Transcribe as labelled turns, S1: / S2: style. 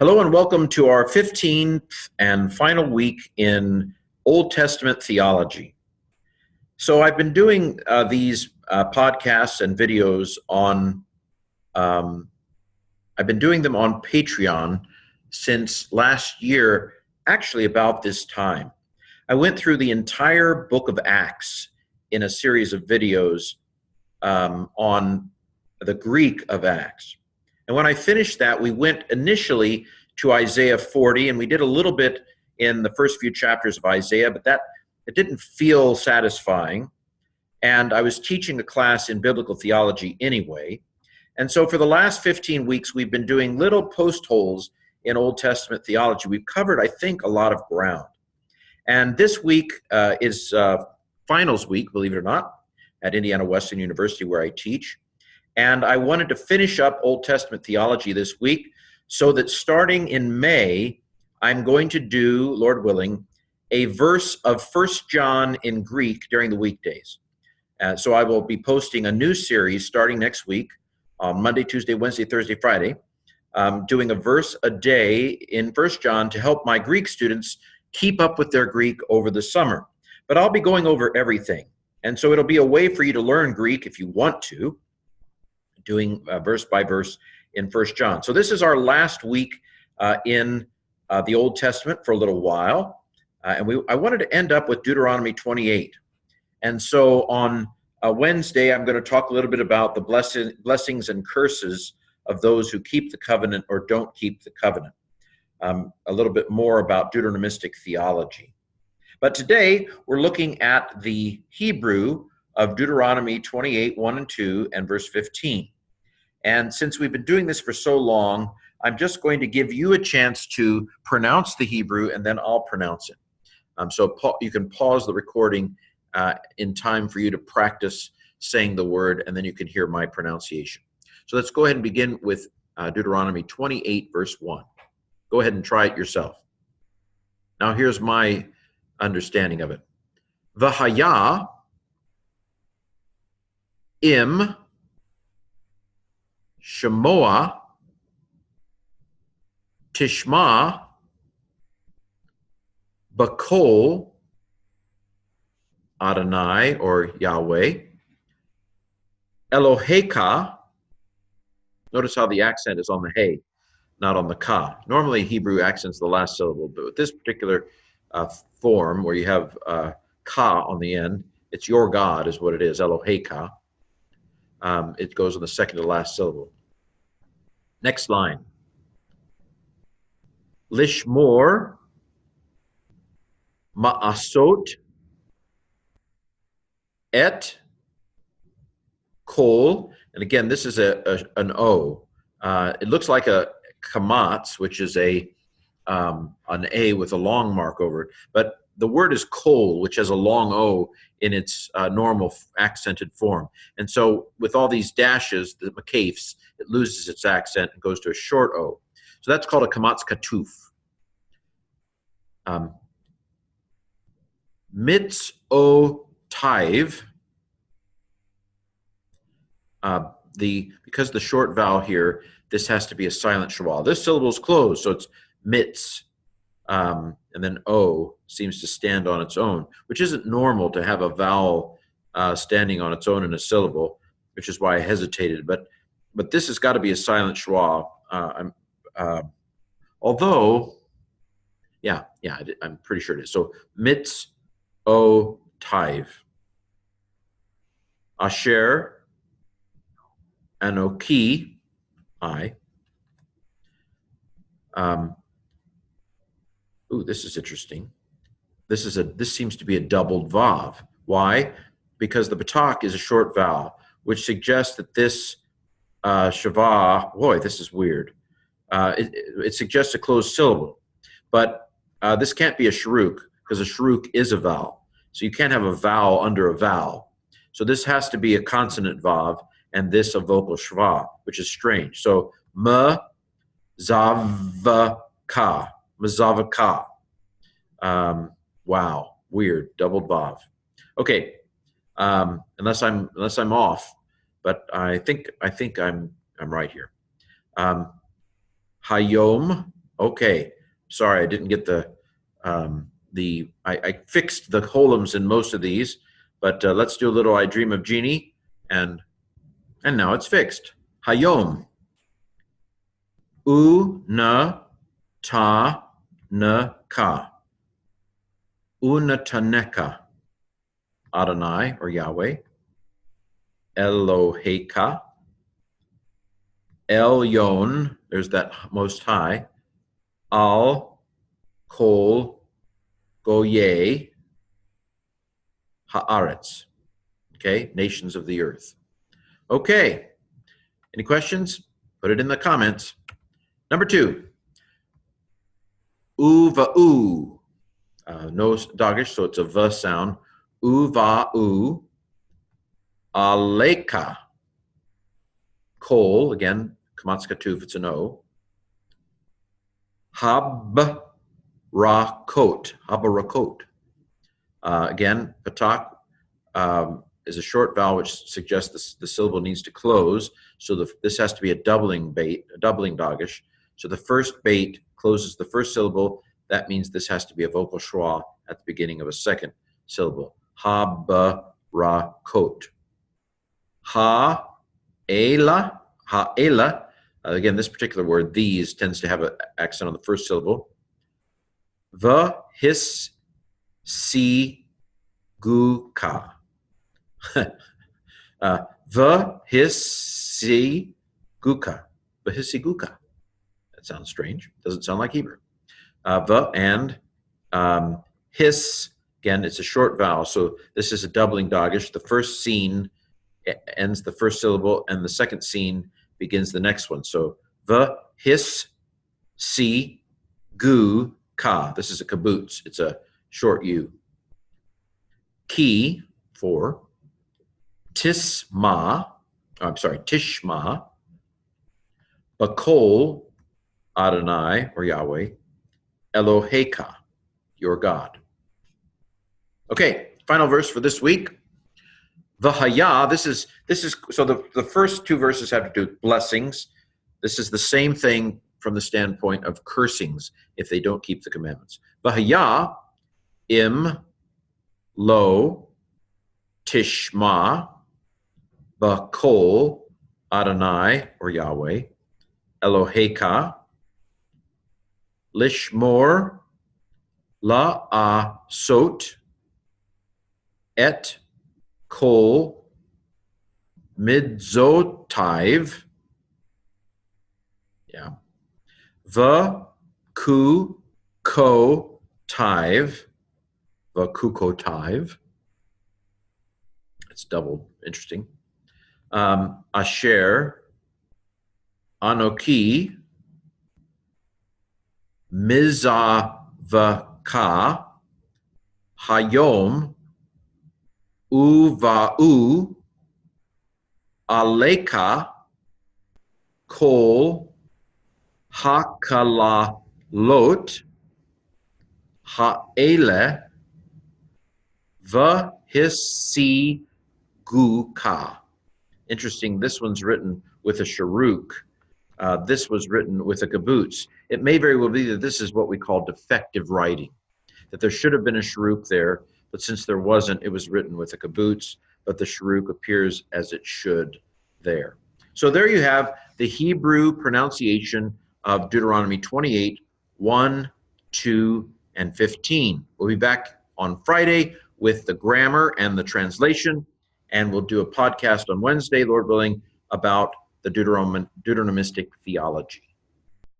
S1: Hello and welcome to our 15th and final week in Old Testament theology. So I've been doing these podcasts and videos on, I've been doing them on Patreon since last year, actually about this time. I went through the entire book of Acts in a series of videos on the Greek of Acts. And when I finished that, we went initially to Isaiah 40, and we did a little bit in the first few chapters of Isaiah, but it didn't feel satisfying. And I was teaching a class in biblical theology anyway. And so for the last 15 weeks, we've been doing little post holes in Old Testament theology. We've covered, I think, a lot of ground. And this week is finals week, believe it or not, at Indiana Wesleyan University where I teach. And I wanted to finish up Old Testament theology this week so that starting in May, I'm going to do, Lord willing, a verse of 1 John in Greek during the weekdays. So I will be posting a new series starting next week on Monday, Tuesday, Wednesday, Thursday, Friday, doing a verse a day in 1 John to help my Greek students keep up with their Greek over the summer. But I'll be going over everything. And so it'll be a way for you to learn Greek if you want to, doing verse by verse in 1 John. So this is our last week in the Old Testament for a little while. I wanted to end up with Deuteronomy 28. And so on Wednesday, I'm going to talk a little bit about the blessings and curses of those who keep the covenant or don't keep the covenant. A little bit more about Deuteronomistic theology. But today, we're looking at the Hebrew of Deuteronomy 28, 1 and 2, and verse 15. And since we've been doing this for so long, I'm just going to give you a chance to pronounce the Hebrew, and then I'll pronounce it. So you can pause the recording in time for you to practice saying the word, and then you can hear my pronunciation. So let's go ahead and begin with Deuteronomy 28, verse 1. Go ahead and try it yourself. Now here's my understanding of it. V'haya im Shemoah Tishma Bakol Adonai or Yahweh Eloheka. Notice how the accent is on the hey, not on the ka. Normally Hebrew accents the last syllable, but with this particular form where you have ka on the end, it's your God is what it is, Eloheka. It goes on the second to last syllable. Next line. Lishmor ma'asot et kol. And again, this is an O. It looks like a kamatz, which is an A with a long mark over it. But the word is kol, which has a long O in its normal accented form. And so with all these dashes, the makafs, it loses its accent and goes to a short O. So that's called a kamatz katuf. Mitz o taiv. Because the short vowel here, this has to be a silent shawal. This syllable is closed, so it's mitz. And then O seems to stand on its own, which isn't normal to have a vowel standing on its own in a syllable, which is why I hesitated. But this has got to be a silent schwa. Although, yeah, I'm pretty sure it is. So mitz o taiv. Asher anoki I. Ooh, this is interesting. This seems to be a doubled vav. Why? Because the batak is a short vowel, which suggests that this shava. Boy, this is weird. It suggests a closed syllable, but this can't be a sharuk because a sharuk is a vowel. So you can't have a vowel under a vowel. So this has to be a consonant vav, and this a vocal shva, which is strange. So ma zavaka. Mazavaka. Wow, weird, doubled vav. Okay, unless I'm off, but I think I'm right here. Hayom Okay, sorry, I didn't get I fixed the columns in most of these, but let's do a little I Dream of Jeannie, and now it's fixed. Hayom. U na ta na ka. Unataneka. Adonai, or Yahweh. Eloheka. Elyon, there's that Most High. Al Kol Goye Haaretz. Okay, nations of the earth. Okay, any questions? Put it in the comments. Number 2, u-va-u. No dogish, so it's a v sound. U-va-u. Aleka. Kol, again, kamatskatuv, it's an O. Hab-ra-kot. Hab-ra-kot. Again, patak is a short vowel which suggests the syllable needs to close. So this has to be a doubling dogish. So the first bait closes the first syllable. That means this has to be a vocal schwa at the beginning of a second syllable. Ha-ba-ra-kot. Ha-ela. Ha-ela. Again, this particular word, these, tends to have an accent on the first syllable. Va-his-si-gu-ka. Va-his-si-gu-ka. Va-his-si-gu-ka. That sounds strange. Doesn't sound like Hebrew. Va and his, again, it's a short vowel, so this is a doubling dogish. The first scene ends the first syllable, and the second scene begins the next one. So va, his, si, gu, ka. This is a kibbutz. It's a short U. Ki, for. Tishma, Bakol, Adonai, or Yahweh, Eloheka, your God. Okay, final verse for this week. V'haya, this is so the first 2 verses have to do with blessings. This is the same thing from the standpoint of cursings if they don't keep the commandments. V'haya, im, lo, tishma, bakol, Adonai, or Yahweh, Eloheka, lishmor, la'asot, et kol midzotiv, yeah, vakukotiv, it's double, interesting. Asher, Anoki, Mizavaka, Hayom, Uva'u, Aleka, Kol, Hakalalot, Ha'ele, V'hisi-gu-ka. Interesting, this one's written with a sharuk. This was written with a kibbutz. It may very well be that this is what we call defective writing, that there should have been a sharuk there, but since there wasn't, it was written with a kibbutz, but the sharuk appears as it should there. So there you have the Hebrew pronunciation of Deuteronomy 28, 1, 2, and 15. We'll be back on Friday with the grammar and the translation, and we'll do a podcast on Wednesday, Lord willing, about the Deuteronomistic theology.